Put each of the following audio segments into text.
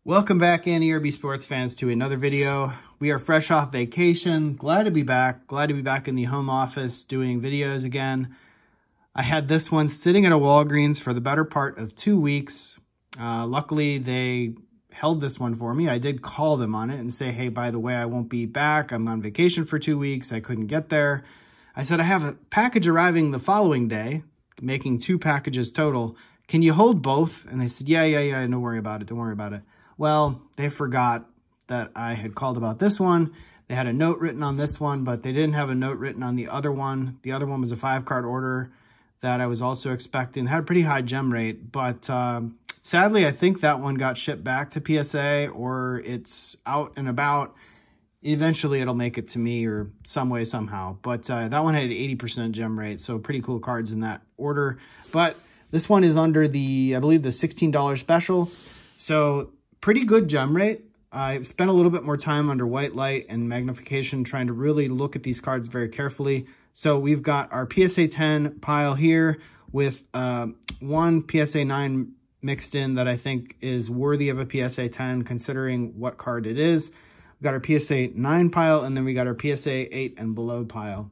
Welcome back, NERB sports fans, to another video. We are fresh off vacation. Glad to be back. Glad to be back in the home office doing videos again. I had this one sitting at a Walgreens for the better part of 2 weeks. Luckily, they held this one for me. I did call them on it and say, hey, by the way, I won't be back. I'm on vacation for 2 weeks. I couldn't get there. I said, I have a package arriving the following day, making 2 packages total. Can you hold both? And they said, yeah, don't worry about it. Don't worry about it. Well, they forgot that I had called about this one. They had a note written on this one, but they didn't have a note written on the other one. The other one was a 5-card order that I was also expecting. Had a pretty high gem rate, but sadly, I think that one got shipped back to PSA, or it's out and about. Eventually, it'll make it to me or some way, somehow. But that one had an 80% gem rate, so pretty cool cards in that order. But this one is under the, I believe, the $16 special. So pretty good gem rate. I spent a little bit more time under white light and magnification trying to really look at these cards very carefully. So we've got our PSA 10 pile here with one PSA 9 mixed in that I think is worthy of a PSA 10 considering what card it is. We've got our PSA 9 pile, and then we got our PSA 8 and below pile.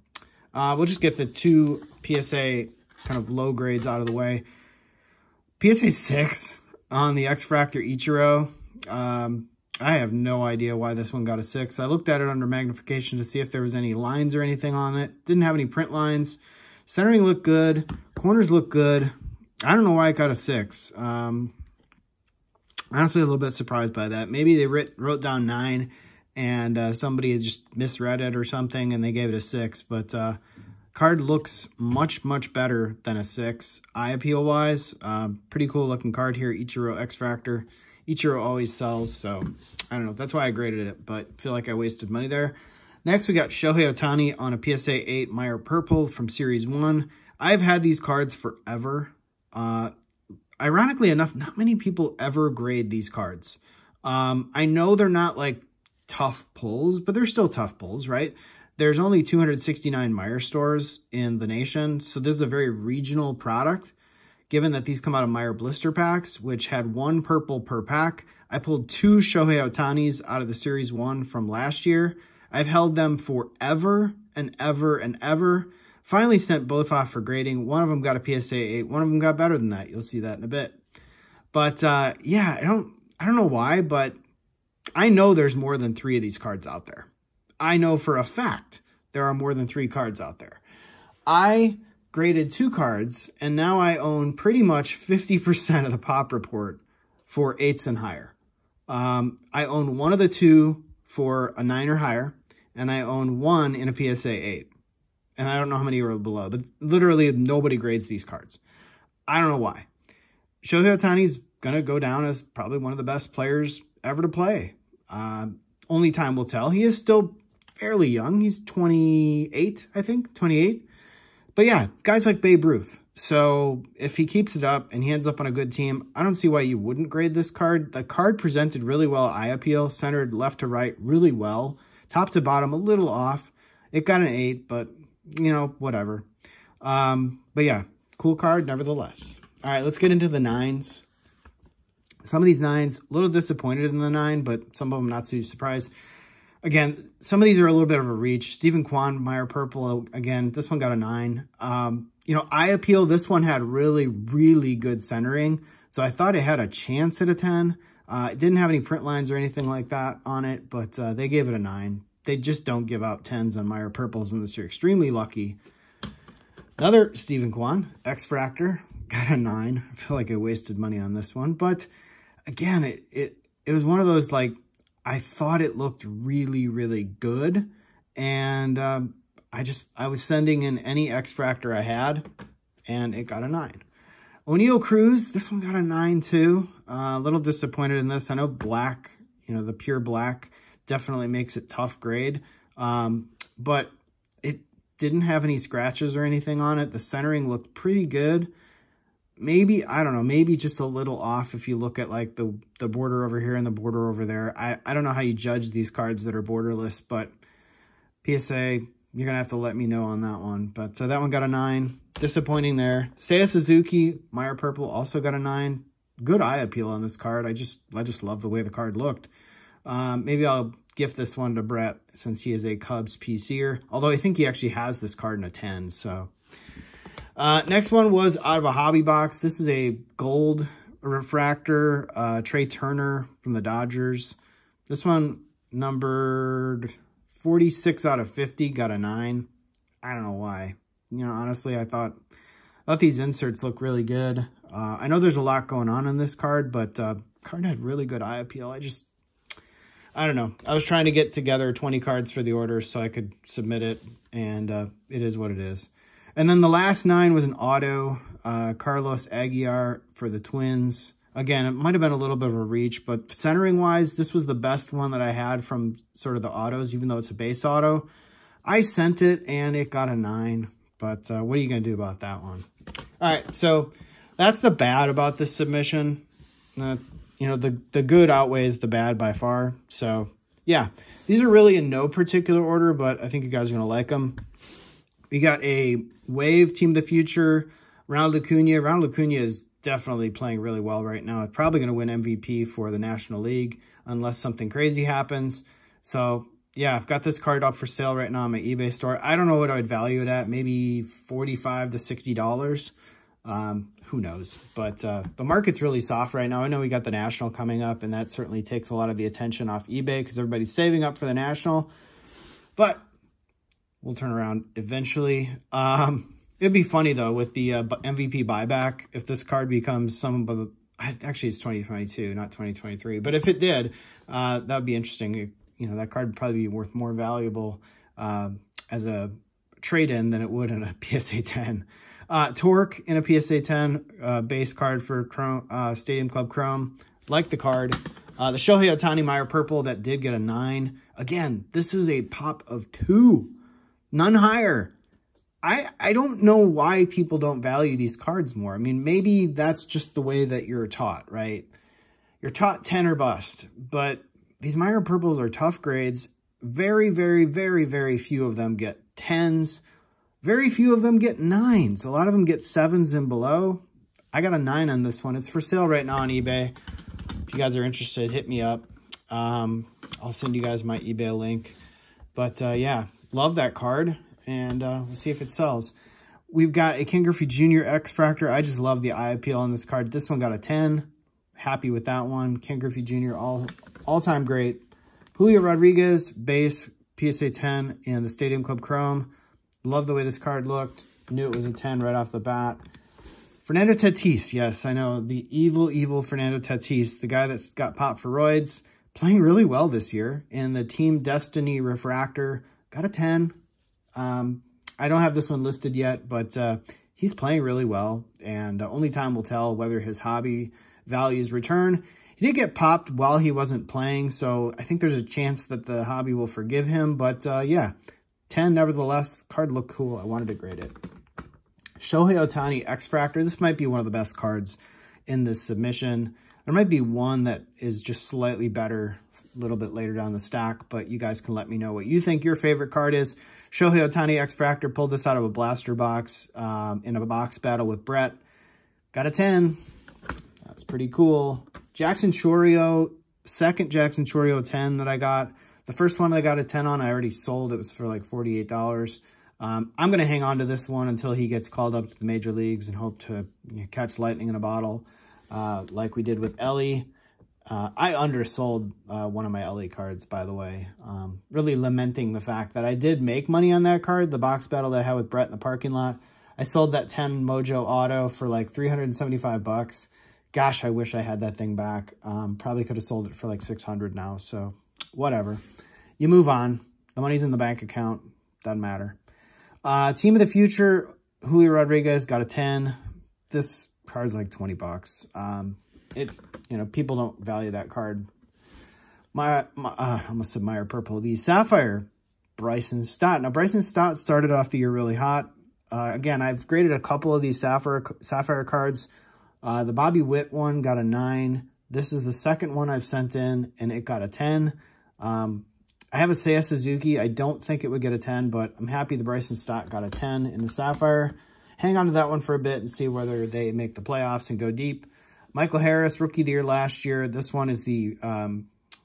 We'll just get the 2 PSA kind of low grades out of the way. PSA 6 on the X-Fractor Ichiro. I have no idea why this one got a 6. I looked at it under magnification to see if there was any lines or anything on it. Didn't have any print lines. Centering looked good. Corners looked good. I don't know why it got a 6. Honestly, a little bit surprised by that. Maybe they wrote down 9 and somebody had just misread it or something and they gave it a 6. But card looks much better than a 6 eye appeal wise. Pretty cool looking card here. Ichiro X-Fractor. Ichiro always sells, so I don't know. That's why I graded it, but feel like I wasted money there. Next, we got Shohei Ohtani on a PSA 8 Meyer Purple from Series 1. I've had these cards forever. Ironically enough, not many people ever grade these cards. I know they're not like tough pulls, but they're still tough pulls, right? There's only 269 Meyer stores in the nation, so this is a very regional product. Given that these come out of Meyer blister packs, which had 1 purple per pack, I pulled 2 Shohei Ohtanis out of the Series 1 from last year. I've held them forever and ever and ever. Finally sent both off for grading. One of them got a PSA 8. One of them got better than that. You'll see that in a bit. But yeah, I don't know why, but I know there's more than 3 of these cards out there. I know for a fact there are more than 3 cards out there. I graded 2 cards, and now I own pretty much 50% of the pop report for 8s and higher. I own one of the 2 for a 9 or higher, and I own 1 in a PSA 8. And I don't know how many are below. But literally, nobody grades these cards. I don't know why. Shohei Ohtani's going to go down as probably one of the best players ever to play. Only time will tell. He is still fairly young. He's 28, I think, 28. But yeah, guys like Babe Ruth. So if he keeps it up and he ends up on a good team, I don't see why you wouldn't grade this card. The card presented really well eye appeal, centered left to right really well. Top to bottom, a little off. It got an 8, but, you know, whatever. But yeah, cool card nevertheless. All right, let's get into the 9s. Some of these 9s, a little disappointed in the 9, but some of them not too surprised. Again, some of these are a little bit of a reach. Stephen Kwan, Meyer Purple, again, this one got a 9. You know, eye appeal, this one had really good centering. So I thought it had a chance at a 10. It didn't have any print lines or anything like that on it, but they gave it a 9. They just don't give out 10s on Meyer Purples unless you're extremely lucky. Another Stephen Kwan, X-Fractor, got a 9. I feel like I wasted money on this one. But again, it was one of those, like, I thought it looked really good, and I was sending in any X-Fractor I had, and it got a 9. O'Neal Cruz, this one got a 9 too. A little disappointed in this. I know black, you know, the pure black definitely makes it tough grade, but it didn't have any scratches or anything on it. The centering looked pretty good. Maybe, I don't know, maybe just a little off if you look at like the border over here and the border over there. I don't know how you judge these cards that are borderless, but PSA, you're going to have to let me know on that one. But that one got a 9. Disappointing there. Seiya Suzuki, Meyer Purple, also got a 9. good eye appeal on this card. I just love the way the card looked. Maybe I'll gift this one to Brett since he is a Cubs PCer, although I think he actually has this card in a 10. So next one was out of a hobby box. This is a gold refractor, Trey Turner from the Dodgers. This one numbered 46 out of 50, got a 9. I don't know why. You know, honestly, I thought these inserts look really good. I know there's a lot going on in this card, but card had really good eye appeal. I don't know. I was trying to get together 20 cards for the order so I could submit it, and it is what it is. And then the last 9 was an auto, Carlos Aguilar for the Twins. Again, it might have been a little bit of a reach, but centering-wise, this was the best one that I had from sort of the autos, even though it's a base auto. I sent it, and it got a 9, but what are you going to do about that one? All right, so that's the bad about this submission. You know, the good outweighs the bad by far. So, yeah, these are really in no particular order, but I think you guys are going to like them. We got a Wave Team of the Future, Ronald Acuna. Ronald Acuna is definitely playing really well right now. It's probably going to win MVP for the National League unless something crazy happens. So, yeah, I've got this card up for sale right now on my eBay store. I don't know what I would value it at, maybe $45 to $60. Who knows? But the market's really soft right now. I know we got the National coming up, and that certainly takes a lot of the attention off eBay because everybody's saving up for the National. But we'll turn around eventually. It'd be funny, though, with the MVP buyback, if this card becomes some of the... Actually, it's 2022, not 2023. But if it did, that would be interesting. You know, that card would probably be worth more valuable as a trade-in than it would in a PSA 10. Torque in a PSA 10 base card for Chrome, Stadium Club Chrome. Like the card. The Shohei Ohtani Meyer Purple that did get a 9. Again, this is a pop of 2. None higher. I don't know why people don't value these cards more. I mean, maybe that's just the way that you're taught, right? You're taught 10 or bust. But these Meyer Purples are tough grades. Very, very, very, very few of them get 10s. Very few of them get 9s. A lot of them get 7s and below. I got a 9 on this one. It's for sale right now on eBay. If you guys are interested, hit me up. I'll send you guys my eBay link. But yeah, love that card. And we'll see if it sells. We've got a Ken Griffey Jr. X-Fractor. I just love the eye appeal on this card. This one got a 10. Happy with that one. Ken Griffey Jr. all-time great. Julio Rodriguez, base, PSA 10, and the Stadium Club Chrome. Love the way this card looked. Knew it was a 10 right off the bat. Fernando Tatis, yes, I know. The evil, evil Fernando Tatis, the guy that's got popped for roids, playing really well this year. And the Team Destiny Refractor got a 10. I don't have this one listed yet, but he's playing really well. And only time will tell whether his hobby values return. He did get popped while he wasn't playing, so I think there's a chance that the hobby will forgive him. But yeah, 10 nevertheless. Card looked cool. I wanted to grade it. Shohei Ohtani X-Fractor. This might be one of the best cards in this submission. There might be one that is just slightly better a little bit later down the stack, but you guys can let me know what you think your favorite card is. Shohei Ohtani X-Fractor, pulled this out of a blaster box in a box battle with Brett. Got a 10. That's pretty cool. Jackson Chourio, second Jackson Chourio 10 that I got. The first one I got a 10 on, I already sold. It was for like $48. I'm going to hang on to this one until he gets called up to the major leagues and hope to catch lightning in a bottle like we did with Ellie. I undersold one of my Ellie cards, by the way. Really lamenting the fact that I did make money on that card, the box battle that I had with Brett in the parking lot. I sold that 10 Mojo Auto for like $375. Gosh, I wish I had that thing back. Probably could have sold it for like $600 now, so whatever. You move on. The money's in the bank account. Doesn't matter. Team of the Future, Julio Rodriguez got a 10. This card's like $20. People don't value that card. I almost said Meyer Purple. The Sapphire, Bryson Stott. Now, Bryson Stott started off the year really hot. Again, I've graded a couple of these Sapphire cards. The Bobby Witt one got a 9. This is the second one I've sent in, and it got a 10. I have a Seiya Suzuki. I don't think it would get a 10, but I'm happy the Bryson Stott got a 10 in the Sapphire. Hang on to that one for a bit and see whether they make the playoffs and go deep. Michael Harris, Rookie of the Year last year. This one is the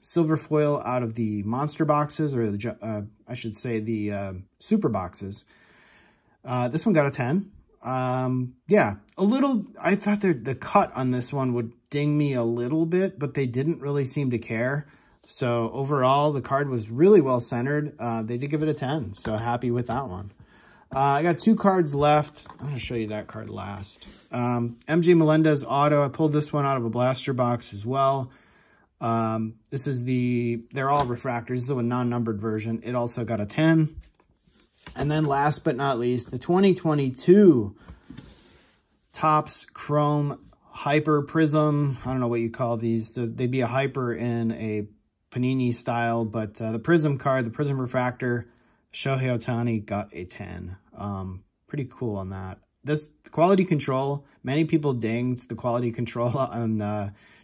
silver foil out of the monster boxes, or the, I should say the super boxes. This one got a 10. Yeah, a little, I thought the cut on this one would ding me a little bit, but they didn't really seem to care. So overall, the card was really well centered. They did give it a 10, so happy with that one. I got 2 cards left. I'm going to show you that card last. MJ Melendez auto. I pulled this one out of a blaster box as well. This is they're all refractors. This is a non-numbered version. It also got a 10. And then last but not least, the 2022 Topps Chrome Hyper Prism. I don't know what you call these. They'd be a Hyper in a Panini style, but the Prism card, the Prism Refractor, Shohei Ohtani got a 10. Pretty cool on that. This quality control, many people dinged the quality control on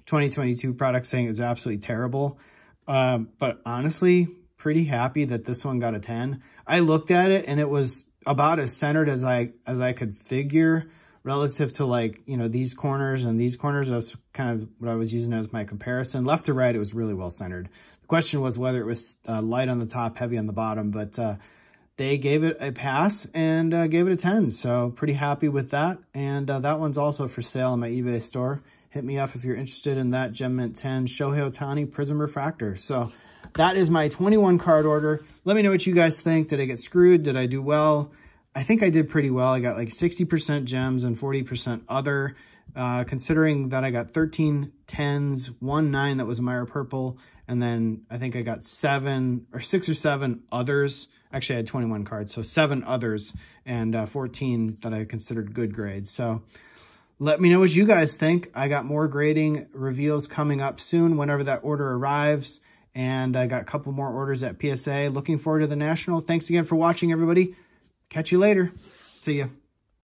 2022 products, saying it was absolutely terrible. But honestly, pretty happy that this one got a 10. I looked at it and it was about as centered as I could figure relative to, like, you know, these corners and these corners. That's kind of what I was using as my comparison. Left to right, it was really well centered. The question was whether it was light on the top, heavy on the bottom, but they gave it a pass and gave it a 10. So pretty happy with that. And that one's also for sale on my eBay store. Hit me up if you're interested in that Gem Mint 10 Shohei Ohtani Prism Refractor. So that is my 21 card order. Let me know what you guys think. Did I get screwed? Did I do well? I think I did pretty well. I got like 60% gems and 40% other. Considering that I got 13 10s, 1 9 that was Meyer Purple, and then I think I got 6 or 7 others. Actually, I had 21 cards, so 7 others and 14 that I considered good grades. So let me know what you guys think. I got more grading reveals coming up soon whenever that order arrives. And I got a couple more orders at PSA. Looking forward to the National. Thanks again for watching, everybody. Catch you later. See ya.